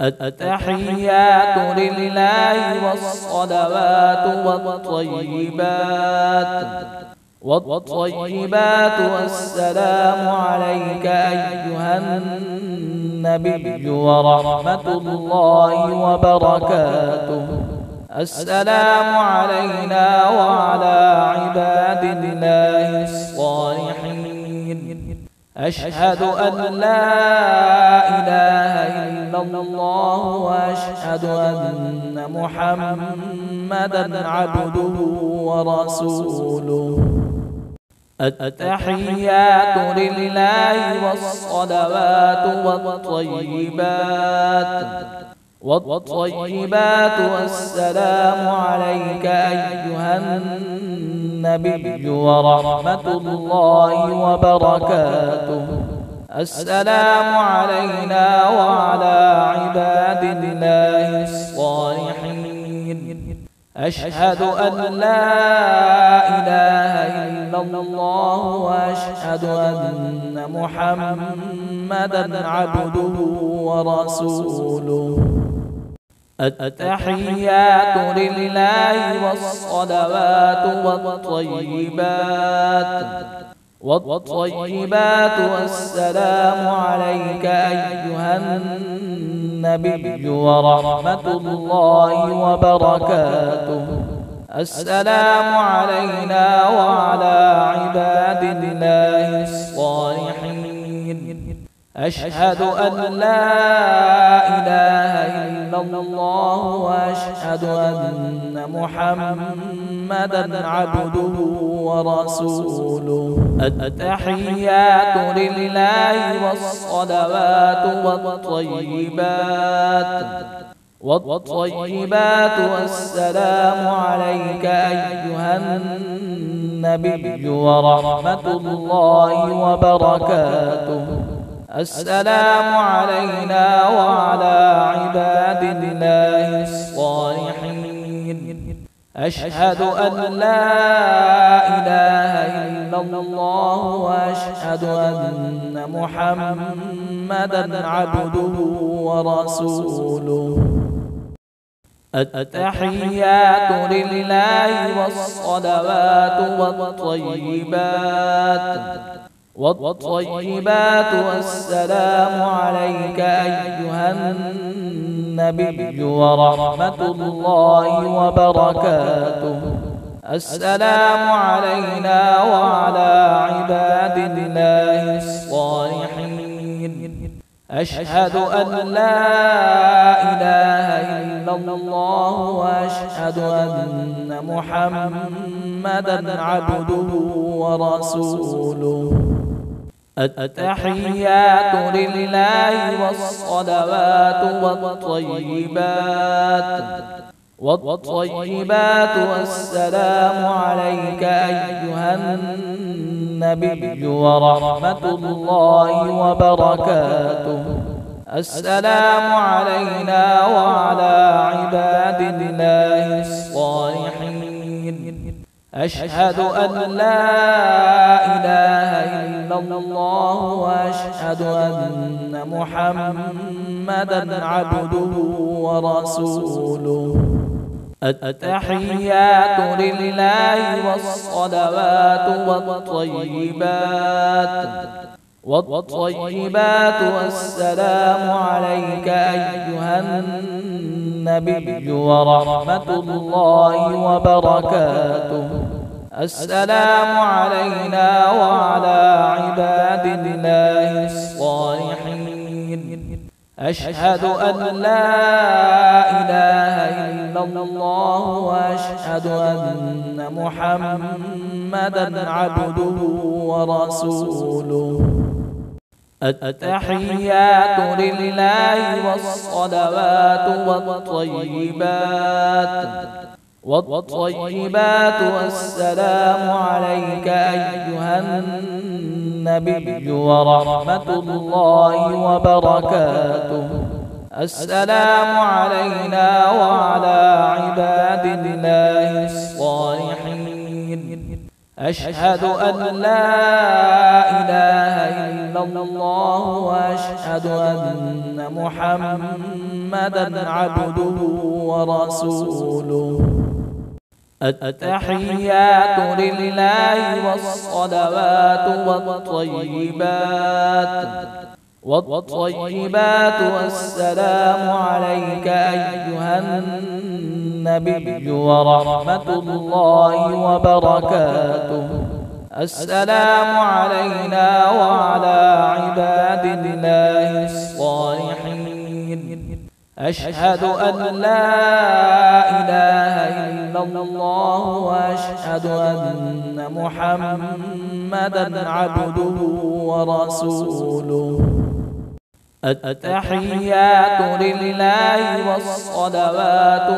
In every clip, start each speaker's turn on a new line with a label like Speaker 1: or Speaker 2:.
Speaker 1: التحيات لله والصلوات والطيبات والسلام عليك أيها النبي ورحمة الله وبركاته. السلام علينا وعلى عباد الله الصالحين. أشهد أن لا إله إلا الله وأشهد أن محمدا عبده ورسوله. التحيات لله والصلوات والطيبات والسلام عليك أيها النبي ورحمة الله وبركاته. السلام علينا وعلى عباد الله الصالحين. أشهد أن لا إله إلا الله وأشهد أن محمدا عبده ورسوله. التحيات لله والصلوات والطيبات والسلام عليك أيها النبي ورحمة الله وبركاته. السلام علينا وعلى عباد الله الصالحين. أشهد أن لا إله إلا الله وأشهد أن محمدا عبده ورسوله. التحيات لله والصلوات والطيبات والسلام عليك أيها النبي ورحمة الله وبركاته. السلام علينا وعلى عباد الله الصالحين. أشهد أن لا إله إلا الله وأشهد أن محمدا عبده ورسوله. التحيات لله والصلوات والطيبات والسلام عليك أيها النبي ورحمة الله وبركاته. السلام علينا وعلى عباد الله الصالحين. أشهد أن لا إله إلا الله وأشهد أن محمدا عبده ورسوله. التحيات لله والصلوات والطيبات والسلام عليك أيها النبي ورحمة الله وبركاته. السلام علينا وعلى عباد الله الصالحين. أشهد أن لا إله إلا الله وأشهد أن محمدا عبده ورسوله. التحيات لله والصلوات والطيبات والسلام عليك أيها النبي ورحمة الله وبركاته. السلام علينا وعلى عباد الله الصالحين. أشهد أن لا إله إلا الله وأشهد أن محمدا عبده ورسوله. التحيات لله والصلوات والطيبات والسلام عليك أيها النبي ورحمة الله وبركاته. السلام علينا وعلى عباد الله الصالحين. أشهد أن لا إله إلا إلا الله وأشهد أن محمدا عبده ورسوله. التحيات لله والصلوات والطيبات والسلام عليك أيها النبي ورحمة الله وبركاته. السلام علينا وعلى عباد الله الصالحين. أشهد أن لا إله إلا الله وأشهد أن محمدا عبده ورسوله. التحيات لله والصلوات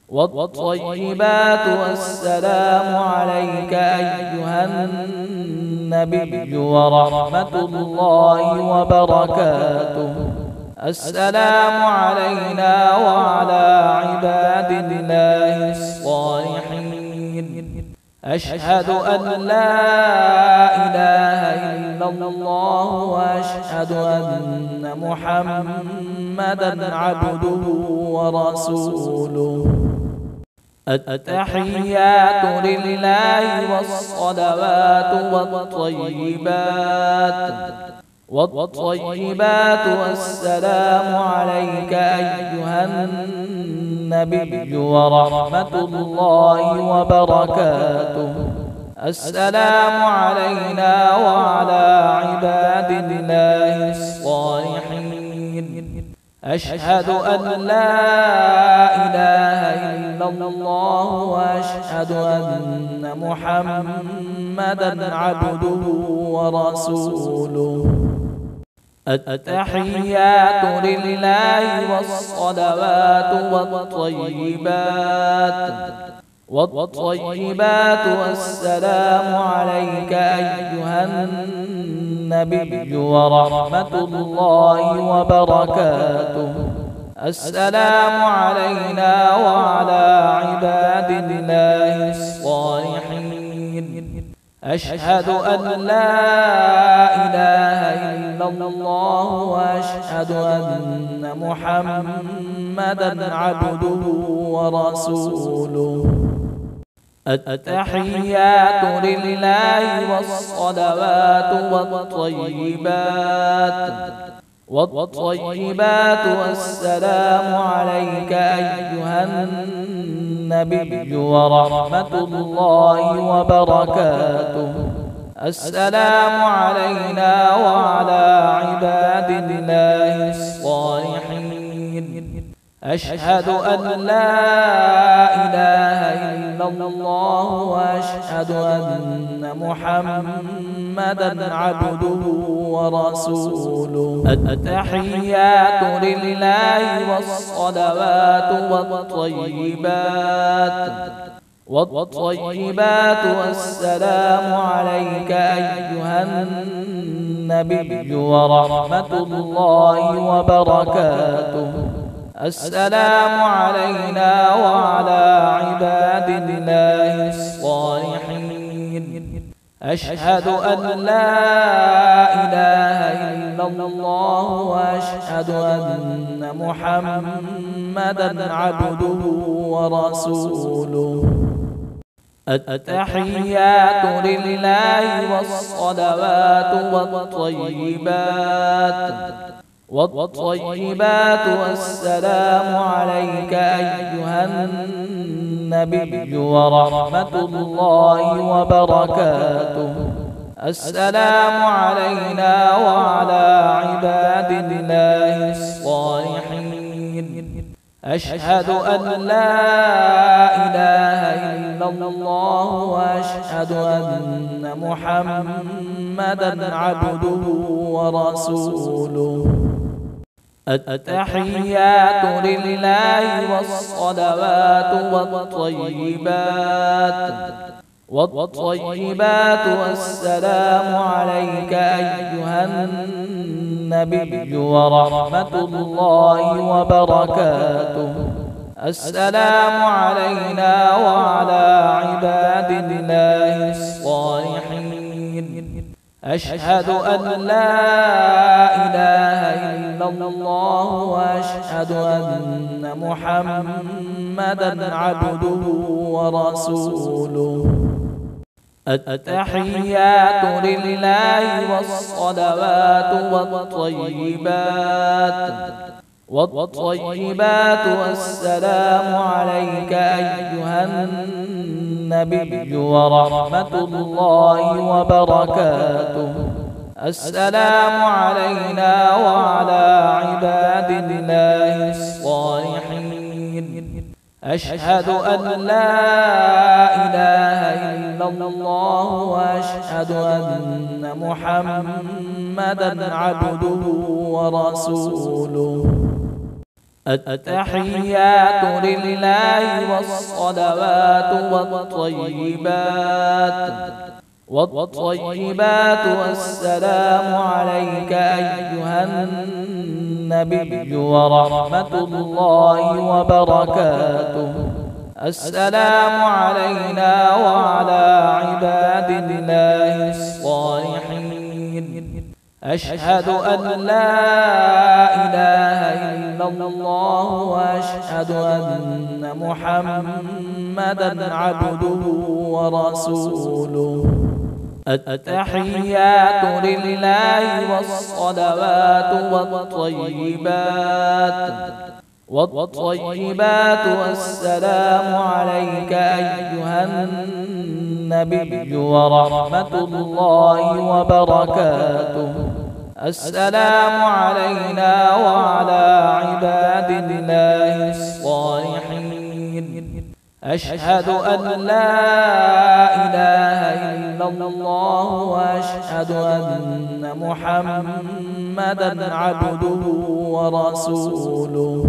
Speaker 1: والطيبات والسلام عليك أيها النبي ورحمة الله وبركاته. السلام علينا وعلى عباد الله الصالحين. أشهد أن لا إله إلا الله وأشهد أن محمدا عبده ورسوله. التحيات لله والصلوات والطيبات والسلام عليك أيها النبي ورحمة الله وبركاته. السلام علينا وعلى عباد الله الصالحين. أشهد أن لا إله إلا الله وأشهد أن محمدا عبده ورسوله. التحيات لله والصلوات والطيبات والسلام عليك أيها النبي ورحمة الله وبركاته. السلام علينا وعلى عباد الله الصالحين. أشهد أن لا إله إلا الله وأشهد أن محمدا عبده ورسوله. التحيات لله والصلوات والطيبات والسلام عليك أيها النبي ورحمة الله وبركاته. السلام علينا وعلى عباد الله الصالحين. أشهد أن لا إله إلا الله وأشهد أن محمدا عبده ورسوله. التحيات لله والصلوات والطيبات والسلام عليك أيها النبي ورحمة الله وبركاته. السلام علينا وعلى عباد الله الصالحين. أشهد أن لا إله إلا الله وأشهد أن محمدا عبده ورسوله. التحيات لله والصلوات والطيبات والسلام عليك أيها النبي ورحمة الله وبركاته. السلام علينا وعلى عباد الله الصالحين. أشهد أن لا إله إلا الله وأشهد أن محمدا عبده ورسوله. التحيات لله والصلوات والطيبات والسلام عليك أيها النبي ورحمة الله وبركاته. السلام علينا وعلى عباد الله الصالحين. أشهد أن لا إله إلا الله وأشهد أن محمدا عبده ورسوله. التحيات لله والصلوات والطيبات والسلام عليك أيها النبي ورحمة الله وبركاته. السلام علينا وعلى عباد الله الصالحين. أشهد أن لا إله إلا الله وأشهد أن محمدا عبده ورسوله. التحيات لله والصلوات والطيبات والسلام عليك أيها النبي ورحمة الله وبركاته. السلام علينا وعلى عباد الله الصالحين. أشهد أن لا إله إلا الله وأشهد أن محمدا عبده ورسوله. التحيات لله والصلوات والطيبات والسلام عليك أيها النبي ورحمة الله وبركاته. السلام علينا وعلى عباد الله الصالحين. أشهد أن لا إله إلا الله وأشهد أن محمدا عبده ورسوله. التحيات لله والصلوات والطيبات والسلام عليك أيها النبي ورحمة الله وبركاته. السلام علينا وعلى عباد الله الصالحين. أشهد أن لا إله إلا الله وأشهد أن محمدا عبده ورسوله.